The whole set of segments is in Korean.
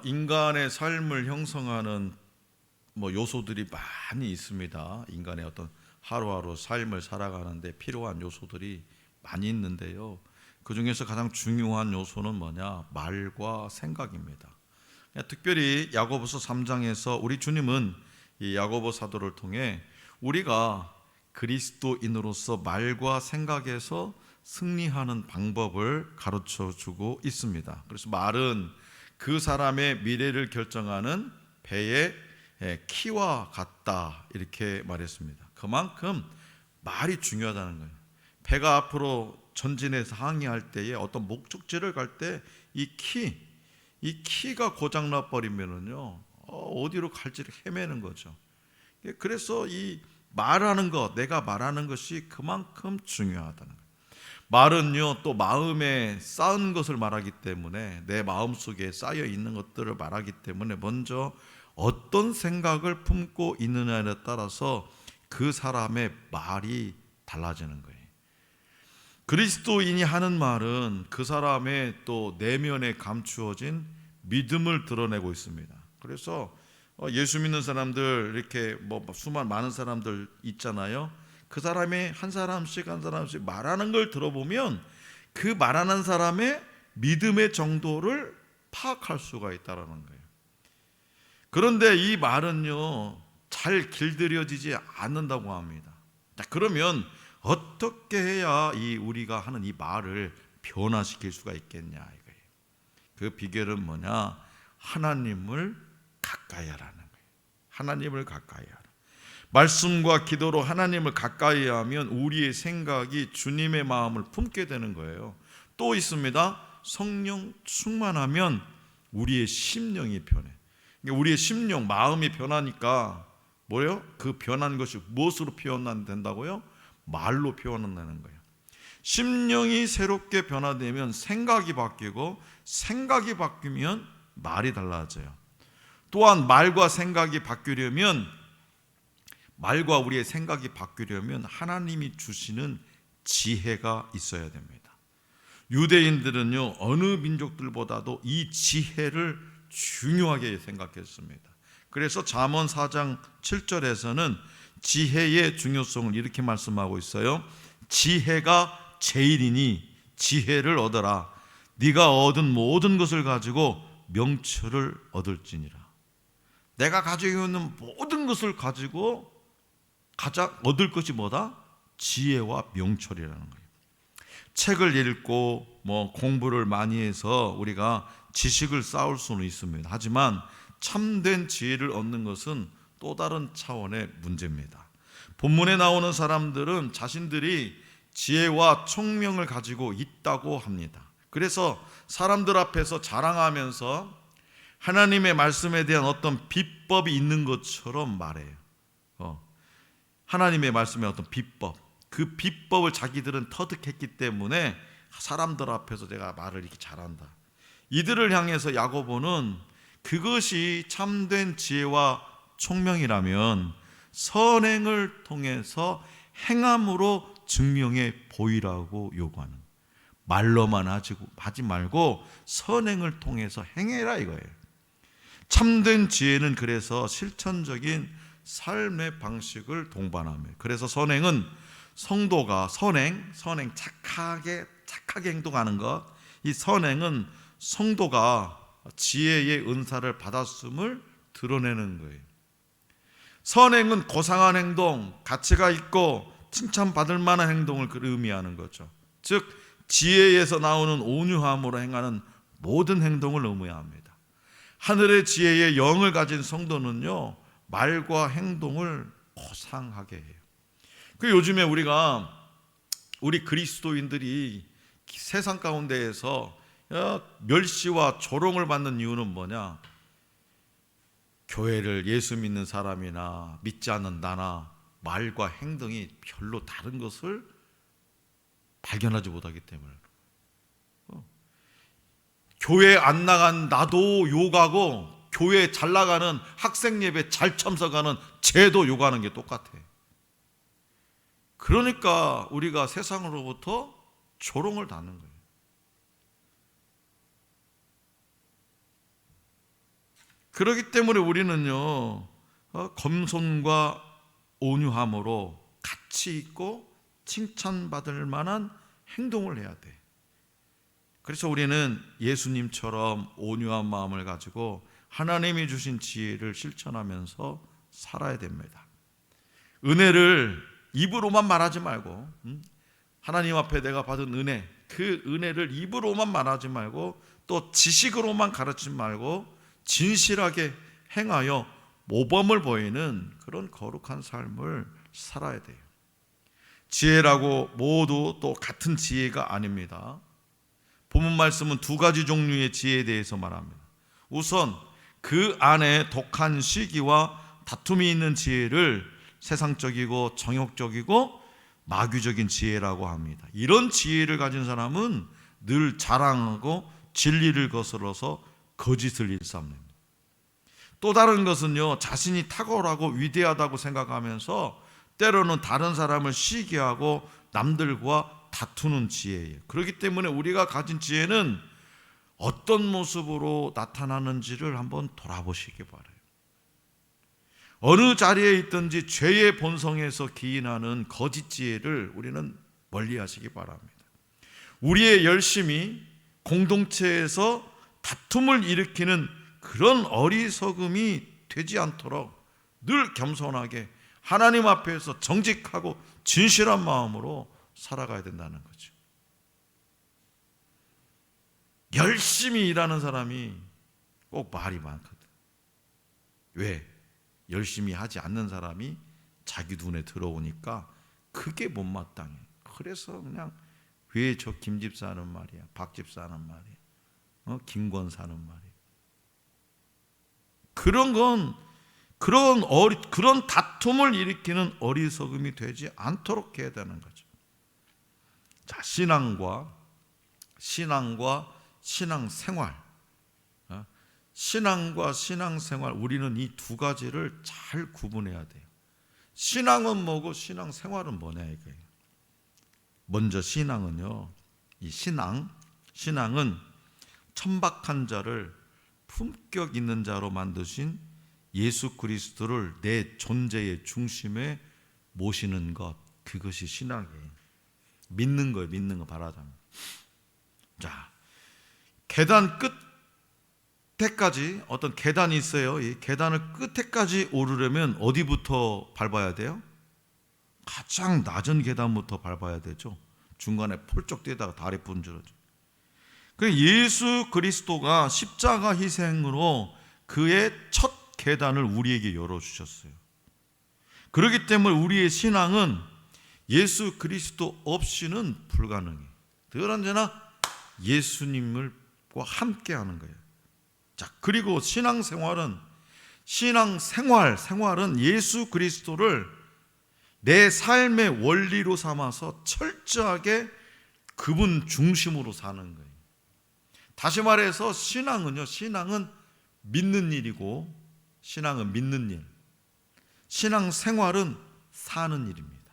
인간의 삶을 형성하는 요소들이 많이 있습니다. 인간의 어떤 하루하루 삶을 살아가는데 필요한 요소들이 많이 있는데요. 그 중에서 가장 중요한 요소는 뭐냐? 말과 생각입니다. 특별히 야고보서 3장에서 우리 주님은 이 야고보 사도를 통해 우리가 그리스도인으로서 말과 생각에서 승리하는 방법을 가르쳐 주고 있습니다. 그래서 말은 그 사람의 미래를 결정하는 배의 키와 같다, 이렇게 말했습니다. 그만큼 말이 중요하다는 거예요. 배가 앞으로 전진해서 항해할 때에 어떤 목적지를 갈 때 이 키가 고장나 버리면은요, 어디로 갈지를 헤매는 거죠. 그래서 이 말하는 것, 내가 말하는 것이 그만큼 중요하다는 거예요. 말은요, 또 마음에 쌓은 것을 말하기 때문에, 내 마음속에 쌓여 있는 것들을 말하기 때문에 먼저 어떤 생각을 품고 있느냐에 따라서 그 사람의 말이 달라지는 거예요. 그리스도인이 하는 말은 그 사람의 또 내면에 감추어진 믿음을 드러내고 있습니다. 그래서 예수 믿는 사람들, 이렇게 수많은 많은 사람들 있잖아요. 그 사람이 한 사람씩 말하는 걸 들어보면 그 말하는 사람의 믿음의 정도를 파악할 수가 있다는 거예요. 그런데 이 말은요, 잘 길들여지지 않는다고 합니다. 자, 그러면 어떻게 해야 우리가 하는 이 말을 변화시킬 수가 있겠냐 이거예요. 그 비결은 뭐냐? 하나님을 가까이 하라는 거예요. 하나님을 가까이 하라. 말씀과 기도로 하나님을 가까이 하면 우리의 생각이 주님의 마음을 품게 되는 거예요. 또 있습니다. 성령 충만하면 우리의 심령이 변해. 우리의 심령, 마음이 변하니까 뭐예요? 그 변한 것이 무엇으로 표현된다고요? 말로 표현한다는 거예요. 심령이 새롭게 변화되면 생각이 바뀌고, 생각이 바뀌면 말이 달라져요. 또한 말과 생각이 바뀌려면, 말과 우리의 생각이 바뀌려면 하나님이 주시는 지혜가 있어야 됩니다. 유대인들은요, 어느 민족들보다도 이 지혜를 중요하게 생각했습니다. 그래서 잠언 4장 7절에서는 지혜의 중요성을 이렇게 말씀하고 있어요. 지혜가 제일이니 지혜를 얻어라. 네가 얻은 모든 것을 가지고 명철을 얻을지니라. 내가 가지고 있는 모든 것을 가지고 가장 얻을 것이 뭐다? 지혜와 명철이라는 거예요. 책을 읽고 공부를 많이 해서 우리가 지식을 쌓을 수는 있습니다. 하지만 참된 지혜를 얻는 것은 또 다른 차원의 문제입니다. 본문에 나오는 사람들은 자신들이 지혜와 총명을 가지고 있다고 합니다. 그래서 사람들 앞에서 자랑하면서 하나님의 말씀에 대한 어떤 비법이 있는 것처럼 말해요. 하나님의 말씀의 어떤 비법, 그 비법을 자기들은 터득했기 때문에 사람들 앞에서 내가 말을 이렇게 잘한다. 이들을 향해서 야고보는 그것이 참된 지혜와 총명이라면 선행을 통해서 행함으로 증명해 보이라고 요구하는, 말로만 하지 말고 선행을 통해서 행해라 이거예요. 참된 지혜는 그래서 실천적인 삶의 방식을 동반하며, 그래서 선행은 성도가 선행 착하게 행동하는 것, 이 선행은 성도가 지혜의 은사를 받았음을 드러내는 거예요. 선행은 고상한 행동, 가치가 있고 칭찬받을 만한 행동을 의미하는 거죠. 즉 지혜에서 나오는 온유함으로 행하는 모든 행동을 의미합니다. 하늘의 지혜의 영을 가진 성도는요, 말과 행동을 고상하게 해요. 요즘에 우리 그리스도인들이 세상 가운데에서 멸시와 조롱을 받는 이유는 뭐냐? 교회를 예수 믿는 사람이나 믿지 않는 나나 말과 행동이 별로 다른 것을 발견하지 못하기 때문에. 교회 안 나간 나도 욕하고, 교회 잘 나가는 학생 예배 잘 참석하는 쟤도 욕하는 게 똑같아. 그러니까 우리가 세상으로부터 조롱을 받는 거예요. 그렇기 때문에 우리는요, 겸손과 온유함으로 가치 있고 칭찬받을 만한 행동을 해야 돼. 그래서 우리는 예수님처럼 온유한 마음을 가지고 하나님이 주신 지혜를 실천하면서 살아야 됩니다. 은혜를 입으로만 말하지 말고, 하나님 앞에 내가 받은 은혜, 그 은혜를 입으로만 말하지 말고 또 지식으로만 가르치지 말고 진실하게 행하여 모범을 보이는 그런 거룩한 삶을 살아야 돼요. 지혜라고 모두 또 같은 지혜가 아닙니다. 본문 말씀은 두 가지 종류의 지혜에 대해서 말합니다. 우선 그 안에 독한 시기와 다툼이 있는 지혜를 세상적이고 정욕적이고 마귀적인 지혜라고 합니다. 이런 지혜를 가진 사람은 늘 자랑하고 진리를 거스러서 거짓을 일삼습니다. 또 다른 것은요, 자신이 탁월하고 위대하다고 생각하면서 때로는 다른 사람을 시기하고 남들과 다투는 지혜예요. 그렇기 때문에 우리가 가진 지혜는 어떤 모습으로 나타나는지를 한번 돌아보시기 바라요. 어느 자리에 있든지 죄의 본성에서 기인하는 거짓 지혜를 우리는 멀리하시기 바랍니다. 우리의 열심이 공동체에서 다툼을 일으키는 그런 어리석음이 되지 않도록 늘 겸손하게 하나님 앞에서 정직하고 진실한 마음으로 살아가야 된다는 거죠. 열심히 일하는 사람이 꼭 말이 많거든. 왜? 열심히 하지 않는 사람이 자기 눈에 들어오니까 그게 못마땅해. 그래서 그냥 왜 저 김집사 하는 말이야, 박집사 하는 말이야, 김권사 하는 말이야. 그런 건 그런 다툼을 일으키는 어리석음이 되지 않도록 해야 되는 거죠. 자, 신앙과 신앙생활, 신앙과 신앙생활, 우리는 이 두 가지를 잘 구분해야 돼요. 신앙은 뭐고 신앙생활은 뭐냐 이거예요. 먼저 신앙은요, 이 신앙은 천박한 자를 품격 있는 자로 만드신 예수 그리스도를 내 존재의 중심에 모시는 것, 그것이 신앙이에요. 믿는 거예요. 믿는 거 말하자면. 자, 계단 끝에까지 어떤 계단이 있어요. 이 계단을 끝에까지 오르려면 어디부터 밟아야 돼요? 가장 낮은 계단부터 밟아야 되죠. 중간에 폴쩍 뛰다가 다리 분질러져. 예수 그리스도가 십자가 희생으로 그의 첫 계단을 우리에게 열어주셨어요. 그렇기 때문에 우리의 신앙은 예수 그리스도 없이는 불가능해요. 늘 언제나 예수님과 함께 하는 거예요. 자, 그리고 신앙생활은 예수 그리스도를 내 삶의 원리로 삼아서 철저하게 그분 중심으로 사는 거예요. 다시 말해서 신앙은 믿는 일이고, 신앙은 믿는 일, 신앙생활은 사는 일입니다.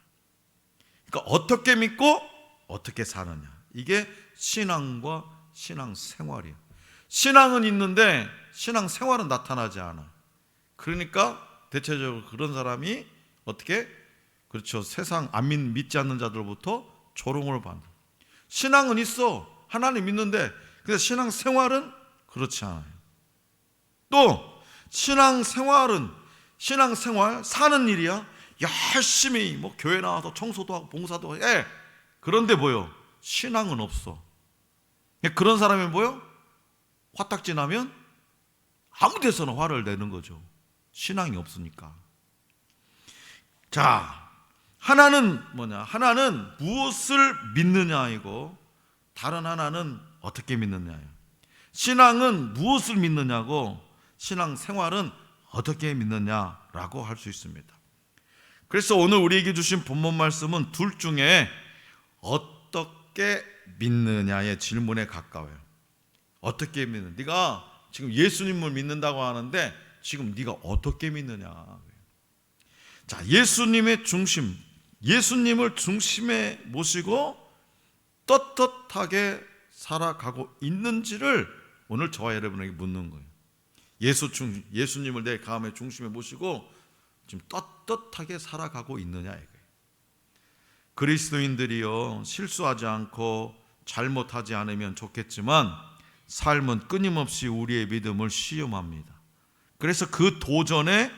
그러니까 어떻게 믿고 어떻게 사느냐, 이게 신앙과 신앙생활이에요. 신앙은 있는데 신앙생활은 나타나지 않아. 그러니까 대체적으로 그런 사람이 어떻게, 그렇죠, 세상 안 믿지 않는 자들로부터 조롱을 받는. 신앙은 있어, 하나님 믿는데, 근데 신앙생활은 그렇지 않아요. 또 신앙생활 사는 일이야. 열심히 교회 나와서 청소도 하고 봉사도 하고, 그런데 뭐요? 신앙은 없어. 그런 사람이 뭐요? 화딱지 나면 아무 데서나 화를 내는 거죠. 신앙이 없으니까. 자, 하나는 뭐냐? 하나는 무엇을 믿느냐이고, 다른 하나는 어떻게 믿느냐예요. 신앙은 무엇을 믿느냐고, 신앙생활은 어떻게 믿느냐라고 할 수 있습니다. 그래서 오늘 우리에게 주신 본문 말씀은 둘 중에 어떻게 믿느냐의 질문에 가까워요. 어떻게 믿느냐? 네가 지금 예수님을 믿는다고 하는데 지금 네가 어떻게 믿느냐? 자, 예수님의 중심, 예수님을 중심에 모시고 떳떳하게 살아가고 있는지를 오늘 저와 여러분에게 묻는 거예요. 예수님을 내 마음의 중심에 모시고 지금 떳떳하게 살아가고 있느냐 이거예요. 그리스도인들이요, 실수하지 않고 잘못하지 않으면 좋겠지만 삶은 끊임없이 우리의 믿음을 시험합니다. 그래서 그 도전에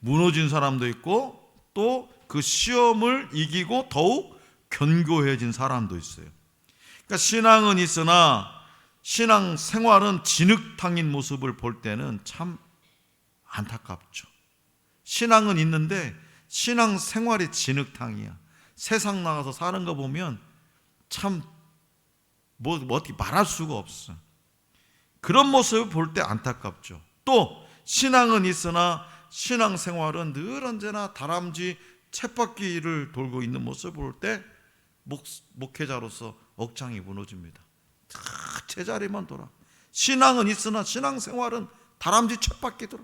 무너진 사람도 있고 또 그 시험을 이기고 더욱 견고해진 사람도 있어요. 그러니까 신앙은 있으나 신앙 생활은 진흙탕인 모습을 볼 때는 참 안타깝죠. 신앙은 있는데 신앙 생활이 진흙탕이야. 세상 나가서 사는 거 보면 참 어떻게 말할 수가 없어. 그런 모습을 볼 때 안타깝죠. 또 신앙은 있으나 신앙 생활은 늘 언제나 다람쥐 쳇바퀴를 돌고 있는 모습을 볼 때 목회자로서 억장이 무너집니다. 다 제자리만 돌아. 신앙은 있으나 신앙 생활은 다람쥐 쳇바퀴 돌아.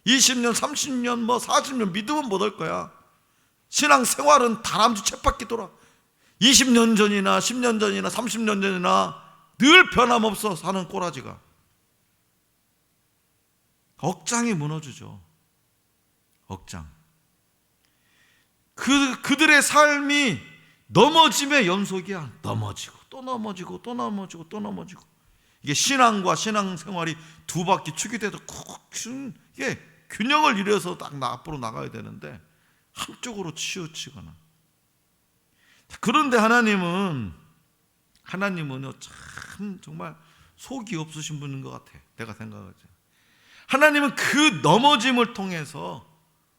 20년, 30년, 40년 믿으면 못 할 거야. 신앙 생활은 다람쥐 쳇바퀴 돌아. 20년 전이나 10년 전이나 30년 전이나 늘 변함없어 사는 꼬라지가 억장이 무너지죠. 억장. 그들의 삶이 넘어짐의 연속이야. 넘어지고 또 넘어지고 또 넘어지고 또 넘어지고. 이게 신앙과 신앙생활이 두 바퀴 축이 돼도 이게 균형을 이뤄서 딱 앞으로 나가야 되는데 한쪽으로 치우치거나. 그런데 하나님은요 참 정말 속이 없으신 분인 것 같아. 내가 생각할 때 하나님은 그 넘어짐을 통해서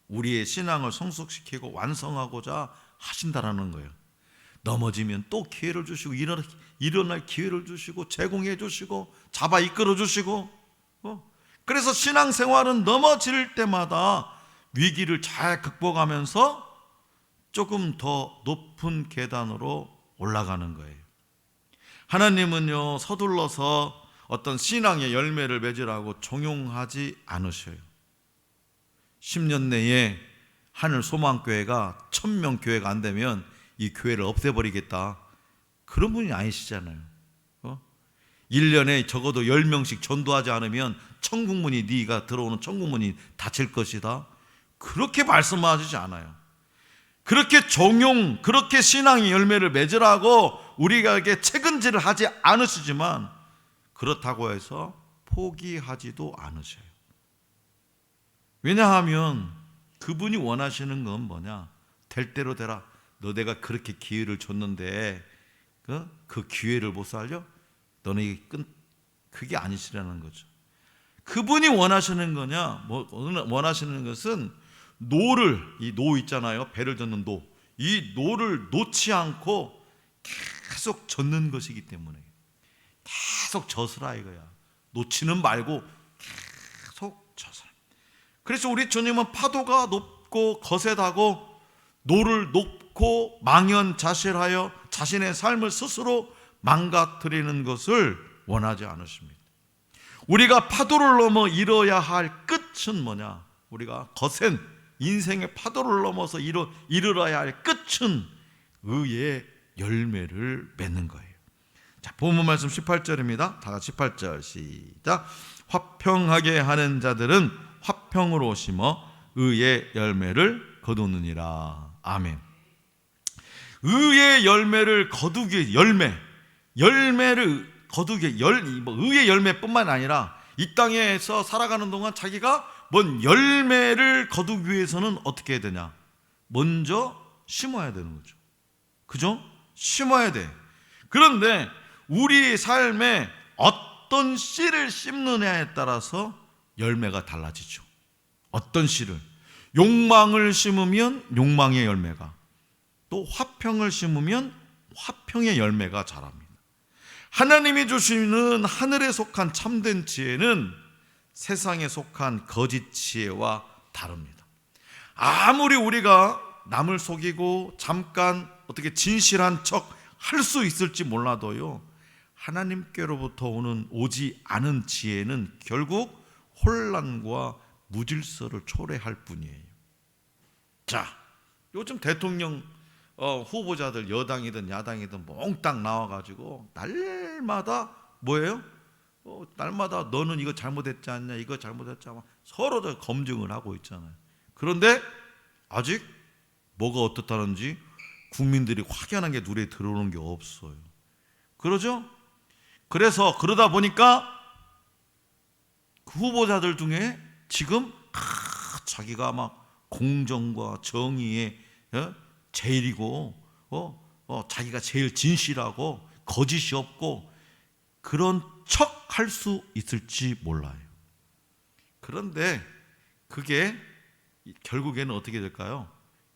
우리의 신앙을 성숙시키고 완성하고자 하신다라는 거예요. 넘어지면 또 기회를 주시고 일어날 기회를 주시고 제공해 주시고 잡아 이끌어 주시고. 그래서 신앙생활은 넘어질 때마다 위기를 잘 극복하면서 조금 더 높은 계단으로 올라가는 거예요. 하나님은요 서둘러서 어떤 신앙의 열매를 맺으라고 종용하지 않으셔요. 10년 내에 하늘 소망교회가 1000명 교회가 안 되면 이 교회를 없애버리겠다, 그런 분이 아니시잖아요. 1년에 적어도 10명씩 전도하지 않으면 천국문이 네가 들어오는 천국문이 닫힐 것이다, 그렇게 말씀하시지 않아요. 그렇게 그렇게 신앙의 열매를 맺으라고 우리에게 책임질을 하지 않으시지만 그렇다고 해서 포기하지도 않으셔요. 왜냐하면 그분이 원하시는 건 뭐냐? 될 대로 되라. 너 내가 그렇게 기회를 줬는데 그 기회를 못 살려? 너네 그게 아니시라는 거죠. 그분이 원하시는 거냐? 원하시는 것은 이 노 있잖아요. 배를 젓는 노. 이 노를 놓지 않고 계속 젓는 것이기 때문에 계속 젓으라 이거야. 놓지는 말고 계속 젓으라. 그래서 우리 주님은 파도가 높고 거세다고 노를 놓고 망연자실하여 자신의 삶을 스스로 망가뜨리는 것을 원하지 않으십니다. 우리가 파도를 넘어 이뤄야 할 끝은 뭐냐? 우리가 거센 인생의 파도를 넘어서 이르러야 할 끝은 의의 열매를 맺는 거예요. 자, 본문 말씀 18절입니다. 다 같이 18절 시작. 화평하게 하는 자들은 화평으로 심어 의의 열매를 거두느니라. 아멘. 의의 열매를 거두기, 열매를 거두기, 의의 열매뿐만 아니라 이 땅에서 살아가는 동안 자기가 뭔 열매를 거두기 위해서는 어떻게 해야 되냐? 먼저 심어야 되는 거죠. 그죠? 심어야 돼. 그런데 우리 삶에 어떤 씨를 심느냐에 따라서 열매가 달라지죠. 어떤 씨를, 욕망을 심으면 욕망의 열매가, 또 화평을 심으면 화평의 열매가 자랍니다. 하나님이 주시는 하늘에 속한 참된 지혜는 세상에 속한 거짓 지혜와 다릅니다. 아무리 우리가 남을 속이고 잠깐 어떻게 진실한 척 할 수 있을지 몰라도요, 하나님께로부터 오지 않은 지혜는 결국 혼란과 무질서를 초래할 뿐이에요. 자, 요즘 대통령 후보자들 여당이든 야당이든 몽땅 나와가지고 날마다 뭐예요? 날마다 너는 이거 잘못했지 않냐, 이거 잘못했지 않냐, 서로 다 검증을 하고 있잖아요. 그런데 아직 뭐가 어떻다는지 국민들이 확연한 게 눈에 들어오는 게 없어요. 그러죠? 그래서 그러다 보니까 그 후보자들 중에 지금 자기가 막 공정과 정의의 제일이고 자기가 제일 진실하고 거짓이 없고 그런 척 할 수 있을지 몰라요. 그런데 그게 결국에는 어떻게 될까요?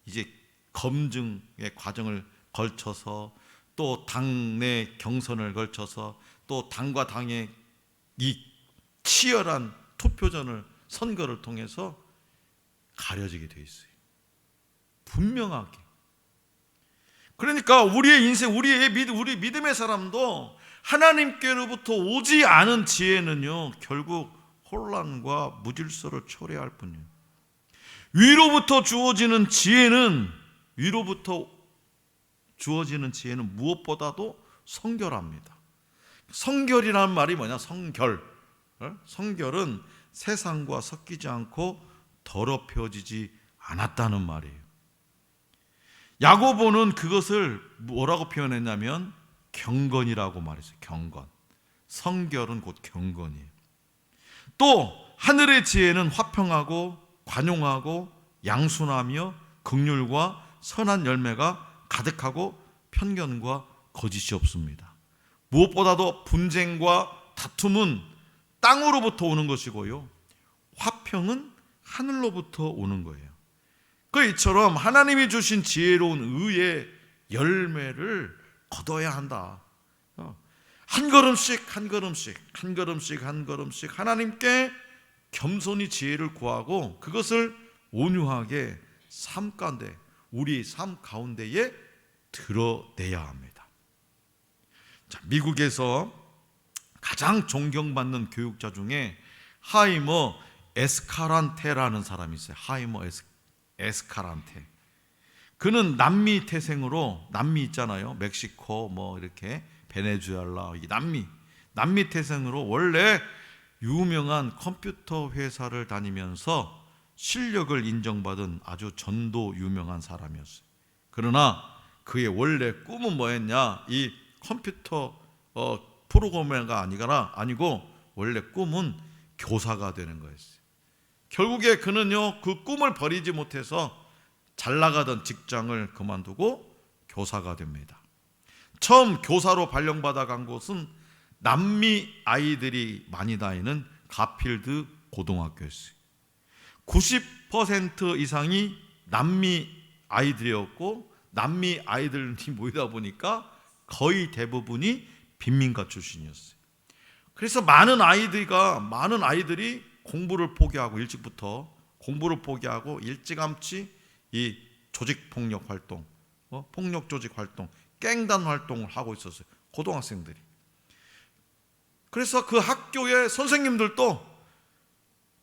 이제 검증의 과정을 걸쳐서 또 당내 경선을 걸쳐서 또 당과 당의 이 치열한 투표전을 선거를 통해서 가려지게 돼 있어요. 분명하게. 그러니까 우리의 인생, 우리 믿음의 사람도 하나님께로부터 오지 않은 지혜는요, 결국 혼란과 무질서를 초래할 뿐이에요. 위로부터 주어지는 지혜는 무엇보다도 성결합니다. 성결이라는 말이 뭐냐? 성결. 성결은 세상과 섞이지 않고 더럽혀지지 않았다는 말이에요. 야고보는 그것을 뭐라고 표현했냐면 경건이라고 말했어요. 경건. 성결은 곧 경건이에요. 또 하늘의 지혜는 화평하고 관용하고 양순하며 긍휼과 선한 열매가 가득하고 편견과 거짓이 없습니다. 무엇보다도 분쟁과 다툼은 땅으로부터 오는 것이고요, 화평은 하늘로부터 오는 거예요. 이처럼 하나님이 주신 지혜로운 의의 열매를 거둬야 한다. 한 걸음씩 하나님께 겸손히 지혜를 구하고 그것을 온유하게 삶 가운데, 우리 삶 가운데에 드러내야 합니다. 자, 미국에서 가장 존경받는 교육자 중에 하이머 에스카란테라는 사람이 있어요. 하이머 에스카란테. 그는 남미 태생으로, 남미 있잖아요, 멕시코 뭐 이렇게 베네수엘라, 남미 태생으로 원래 유명한 컴퓨터 회사를 다니면서 실력을 인정받은 아주 전도 유명한 사람이었어요. 그러나 그의 원래 꿈은 뭐였냐? 이 컴퓨터 프로그래머가 아니고 원래 꿈은 교사가 되는 거였어요. 결국에 그는요, 그 꿈을 버리지 못해서 잘 나가던 직장을 그만두고 교사가 됩니다. 처음 교사로 발령받아 간 곳은 남미 아이들이 많이 다니는 가필드 고등학교였어요. 90% 이상이 남미 아이들이었고, 남미 아이들이 모이다 보니까 거의 대부분이 빈민가 출신이었어요. 그래서 많은 아이들이 공부를 포기하고, 일찍부터 공부를 포기하고 일찌감치 이 조직폭력 활동, 폭력 조직 활동, 깽단 활동을 하고 있었어요, 고등학생들이. 그래서 그 학교의 선생님들도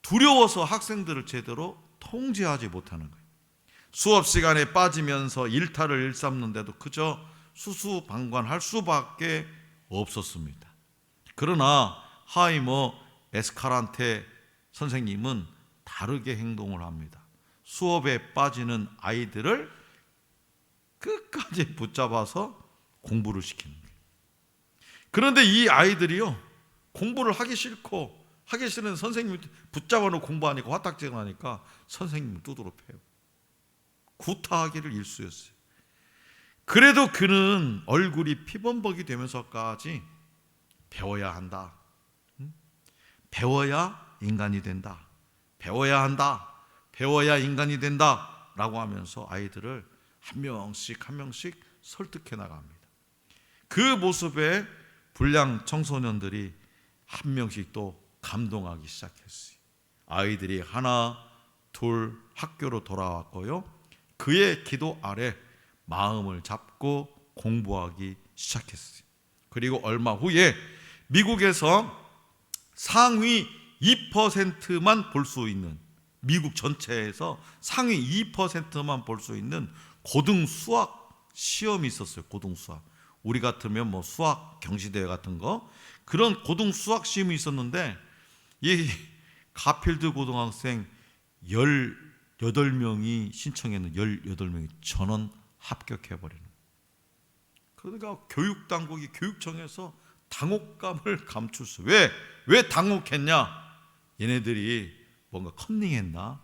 두려워서 학생들을 제대로 통제하지 못하는 거예요. 수업 시간에 빠지면서 일탈을 일삼는데도 그저 수수방관할 수밖에 없었습니다. 그러나 하이머 에스카란테 선생님은 다르게 행동을 합니다. 수업에 빠지는 아이들을 끝까지 붙잡아서 공부를 시키는 거예요. 그런데 이 아이들이요, 공부를 하기 싫은 선생님이 붙잡아놓고 공부하니까 화딱지가 나니까 선생님을 두드러 패요. 구타하기를 일쑤였어요. 그래도 그는 얼굴이 피범벅이 되면서까지 배워야 한다. 배워야 인간이 된다. 배워야 한다. 배워야 인간이 된다. 라고 하면서 아이들을 한 명씩 설득해 나갑니다. 그 모습에 불량 청소년들이 한 명씩 또 감동하기 시작했어요. 아이들이 하나 둘 학교로 돌아왔고요, 그의 기도 아래 마음을 잡고 공부하기 시작했어요. 그리고 얼마 후에 미국에서 상위 2%만 볼 수 있는, 미국 전체에서 상위 2%만 볼 수 있는 고등 수학 시험이 있었어요. 고등 수학. 우리 같으면 뭐 수학 경시대회 같은 거, 그런 고등 수학 시험이 있었는데 이 가필드 고등학생 18명이 신청했는 18명이 전원 합격해버리는. 그러니까 교육당국이 교육청에서 당혹감을 감출 수. 왜 당혹했냐? 얘네들이 뭔가 컨닝했나?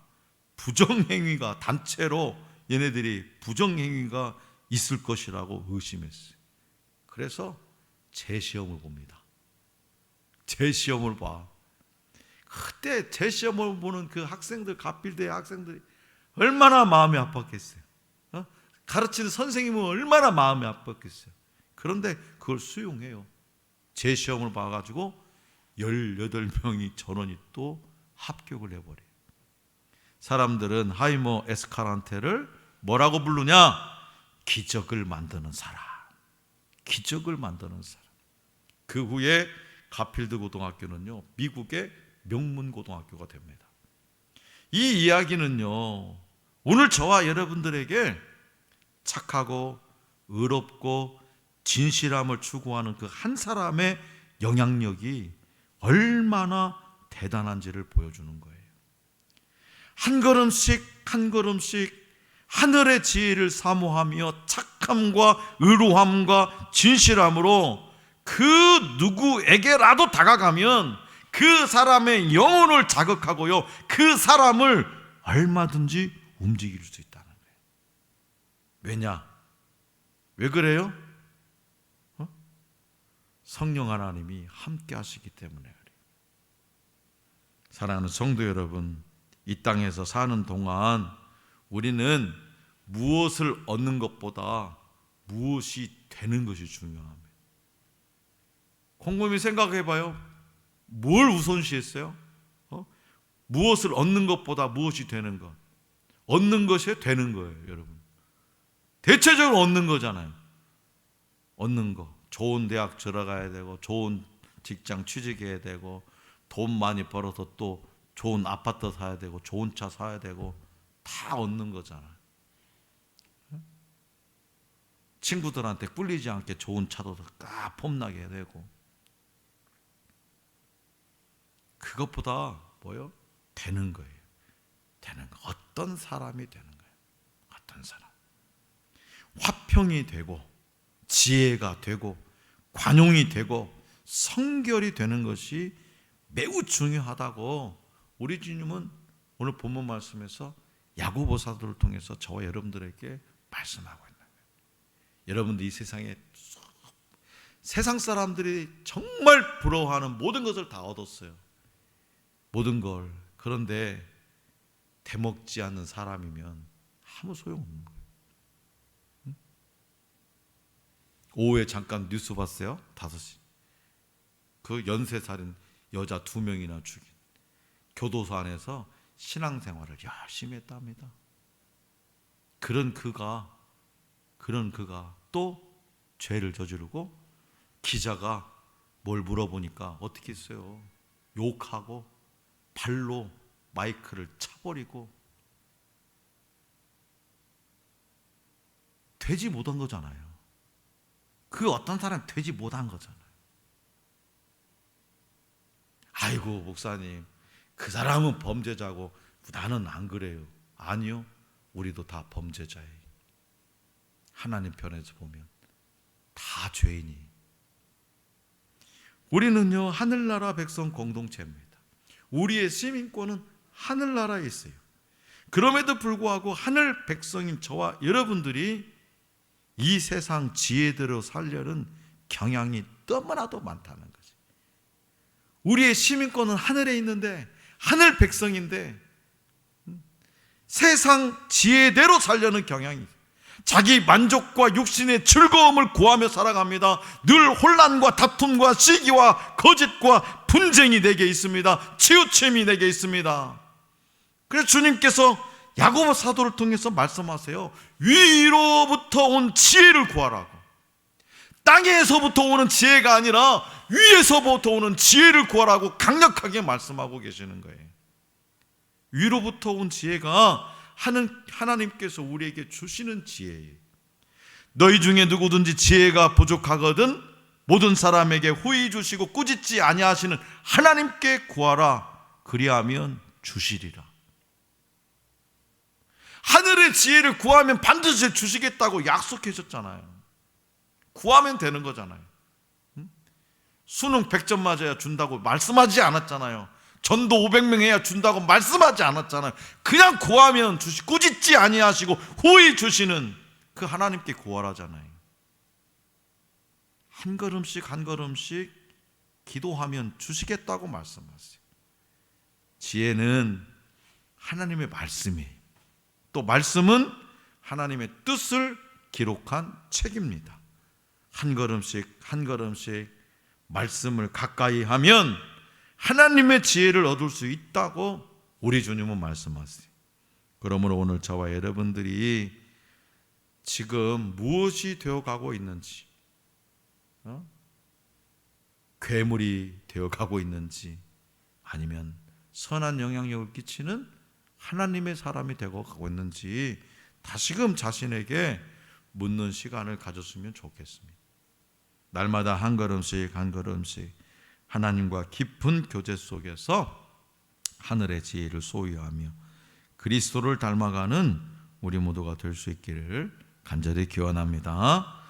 부정행위가 단체로 얘네들이 부정행위가 있을 것이라고 의심했어요. 그래서 재시험을 봅니다. 재시험을 봐. 그때 재시험을 보는 그 학생들, 가필대의 학생들이 얼마나 마음이 아팠겠어요. 가르치는 선생님은 얼마나 마음이 아팠겠어요. 그런데 그걸 수용해요. 재시험을 봐가지고 18명이 전원이 또 합격을 해버려요. 사람들은 하이머 에스카란테를 뭐라고 부르냐? 기적을 만드는 사람. 기적을 만드는 사람. 그 후에 가필드 고등학교는요, 미국의 명문 고등학교가 됩니다. 이 이야기는요, 오늘 저와 여러분들에게 착하고 의롭고 진실함을 추구하는 그 한 사람의 영향력이 얼마나 대단한지를 보여주는 거예요. 한 걸음씩 한 걸음씩 하늘의 지혜를 사모하며 착함과 의로함과 진실함으로 그 누구에게라도 다가가면 그 사람의 영혼을 자극하고요, 그 사람을 얼마든지 움직일 수 있다는 거예요. 왜냐? 왜 그래요? 성령 하나님이 함께 하시기 때문에 그래요. 사랑하는 성도 여러분, 이 땅에서 사는 동안 우리는 무엇을 얻는 것보다 무엇이 되는 것이 중요합니다. 곰곰이 생각해 봐요. 뭘 우선시했어요? 무엇을 얻는 것보다 무엇이 되는 것. 얻는 것이 되는 거예요, 여러분. 대체적으로 얻는 거잖아요. 얻는 거. 좋은 대학 들어가야 되고, 좋은 직장 취직해야 되고, 돈 많이 벌어서 또 좋은 아파트 사야 되고, 좋은 차 사야 되고, 다 얻는 거잖아요. 친구들한테 꿀리지 않게 좋은 차도 딱 폼나게 해야 되고. 그것보다 뭐요? 되는 거예요. 되는 거. 어떤 사람이 되는 거예요. 어떤 사람. 화평이 되고, 지혜가 되고, 관용이 되고, 성결이 되는 것이 매우 중요하다고 우리 주님은 오늘 본문 말씀에서 야고보 사도를 통해서 저와 여러분들에게 말씀하고 있는 거예요. 여러분들 이 세상에 세상 사람들이 정말 부러워하는 모든 것을 다 얻었어요. 모든 걸. 그런데 대먹지 않는 사람이면 아무 소용없는 거예요. 오후에 잠깐 뉴스 봤어요. 5시. 그 연쇄살인 여자 2명이나 죽인 교도소 안에서 신앙생활을 열심히 했답니다. 그런 그가 또 죄를 저지르고 기자가 뭘 물어보니까 어떻게 했어요? 욕하고 발로 마이크를 차버리고. 되지 못한 거잖아요. 그 어떤 사람 되지 못한 거잖아요. 아이고 목사님, 그 사람은 범죄자고 나는 안 그래요. 아니요, 우리도 다 범죄자예요. 하나님 편에서 보면 다 죄인이. 우리는요, 하늘나라 백성 공동체입니다. 우리의 시민권은 하늘나라에 있어요. 그럼에도 불구하고 하늘 백성인 저와 여러분들이 이 세상 지혜대로 살려는 경향이 너무나도 많다는 거지. 우리의 시민권은 하늘에 있는데, 하늘 백성인데 세상 지혜대로 살려는 경향이 있어요. 자기 만족과 육신의 즐거움을 구하며 살아갑니다. 늘 혼란과 다툼과 시기와 거짓과 분쟁이 내게 있습니다. 치우침이 내게 있습니다. 그래서 주님께서 야고보 사도를 통해서 말씀하세요. 위로부터 온 지혜를 구하라고. 땅에서부터 오는 지혜가 아니라 위에서부터 오는 지혜를 구하라고 강력하게 말씀하고 계시는 거예요. 위로부터 온 지혜가 하나님께서 우리에게 주시는 지혜예요. 너희 중에 누구든지 지혜가 부족하거든 모든 사람에게 후히 주시고 꾸짖지 아니하시는 하나님께 구하라. 그리하면 주시리라. 하늘의 지혜를 구하면 반드시 주시겠다고 약속하셨잖아요. 구하면 되는 거잖아요. 수능 100점 맞아야 준다고 말씀하지 않았잖아요. 전도 500명 해야 준다고 말씀하지 않았잖아요. 그냥 구하면 꾸짖지 아니하시고 후히 주시는 그 하나님께 구하라잖아요. 한 걸음씩 한 걸음씩 기도하면 주시겠다고 말씀하세요. 지혜는 하나님의 말씀이에요. 또 말씀은 하나님의 뜻을 기록한 책입니다. 한 걸음씩 한 걸음씩 말씀을 가까이 하면 하나님의 지혜를 얻을 수 있다고 우리 주님은 말씀하세요. 그러므로 오늘 저와 여러분들이 지금 무엇이 되어가고 있는지, 괴물이 되어가고 있는지, 아니면 선한 영향력을 끼치는 하나님의 사람이 되어가고 있는지 다시금 자신에게 묻는 시간을 가졌으면 좋겠습니다. 날마다 한 걸음씩 한 걸음씩 하나님과 깊은 교제 속에서 하늘의 지혜를 소유하며 그리스도를 닮아가는 우리 모두가 될 수 있기를 간절히 기원합니다.